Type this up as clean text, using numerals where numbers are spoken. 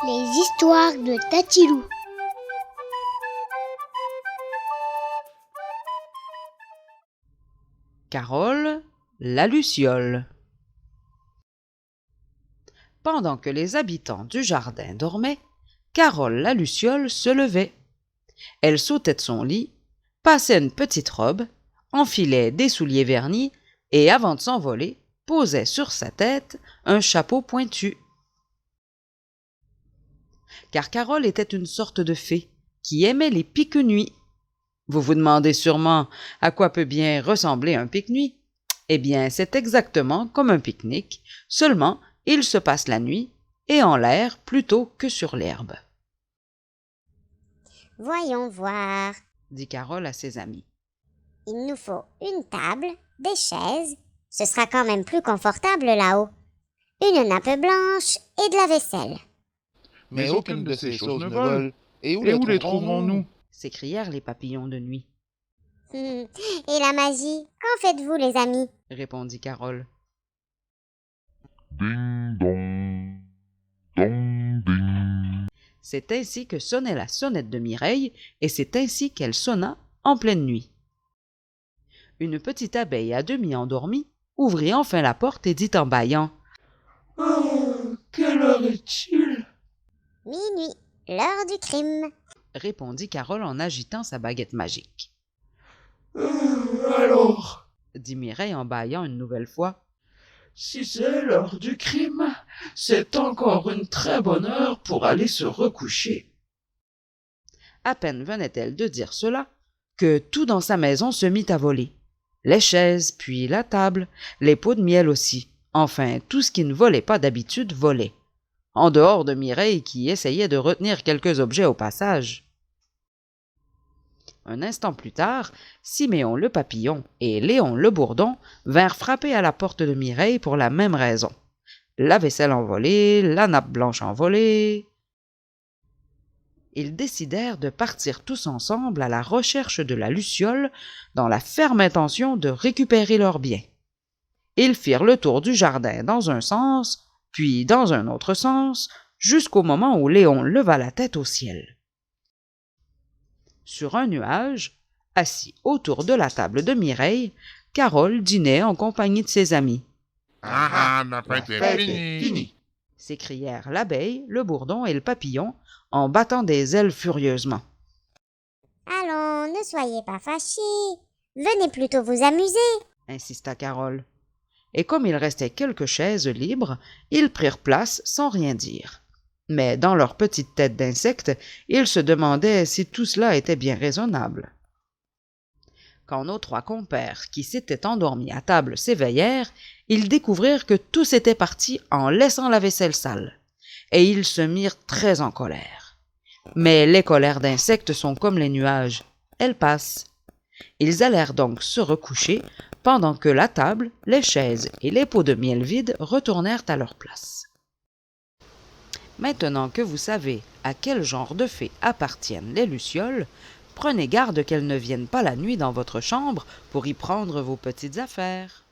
Les histoires de Tatilou. Carole, la luciole. Pendant que les habitants du jardin dormaient, Carole la luciole se levait. Elle sautait de son lit, passait une petite robe, enfilait des souliers vernis et, avant de s'envoler, posait sur sa tête un chapeau pointu. Car Carole était une sorte de fée qui aimait les pique-nuits. Vous vous demandez sûrement à quoi peut bien ressembler un pique-nuit? Eh bien, c'est exactement comme un pique-nique, seulement il se passe la nuit et en l'air plutôt que sur l'herbe. Voyons voir. Dit Carole à ses amis. Il nous faut une table, des chaises. Ce sera quand même plus confortable là-haut. Une nappe blanche et de la vaisselle. Mais aucune de ces choses ne vole. Et où les trouverons-nous? S'écrièrent les papillons de nuit. Et la magie, qu'en faites-vous les amis? Répondit Carole. Ding dong, dong ding. C'est ainsi que sonnait la sonnette de Mireille, et c'est ainsi qu'elle sonna en pleine nuit. Une petite abeille à demi endormie ouvrit enfin la porte et dit en bâillant: « Oh, quelle heure est-il » Minuit, l'heure du crime. Répondit Carole en agitant sa baguette magique. Alors, Dit Mireille en bâillant une nouvelle fois. si c'est l'heure du crime, c'est encore une très bonne heure pour aller se recoucher. À peine venait-elle de dire cela que tout dans sa maison se mit à voler. Les chaises, puis la table, les pots de miel aussi. Enfin, tout ce qui ne volait pas d'habitude volait. En dehors de Mireille qui essayait de retenir quelques objets au passage. Un instant plus tard, Siméon le papillon et Léon le bourdon vinrent frapper à la porte de Mireille pour la même raison. La vaisselle envolée, la nappe blanche envolée. Ils décidèrent de partir tous ensemble à la recherche de la luciole dans la ferme intention de récupérer leurs biens. Ils firent le tour du jardin dans un sens, puis dans un autre sens, jusqu'au moment où Léon leva la tête au ciel. Sur un nuage, assis autour de la table de Mireille, Carole dînait en compagnie de ses amis. « Ah, la fête est finie. » S'écrièrent l'abeille, le bourdon et le papillon en battant des ailes furieusement. Allons, ne soyez pas fâchés. Venez plutôt vous amuser. Insista Carole. Et comme il restait quelques chaises libres, ils prirent place sans rien dire. Mais dans leur petite tête d'insectes, ils se demandaient si tout cela était bien raisonnable. Quand nos trois compères, qui s'étaient endormis à table, s'éveillèrent, ils découvrirent que tous étaient partis en laissant la vaisselle sale, et ils se mirent très en colère. Mais les colères d'insectes sont comme les nuages, elles passent. Ils allèrent donc se recoucher, pendant que la table, les chaises et les pots de miel vides retournèrent à leur place. Maintenant que vous savez à quel genre de fées appartiennent les lucioles, prenez garde qu'elles ne viennent pas la nuit dans votre chambre pour y prendre vos petites affaires.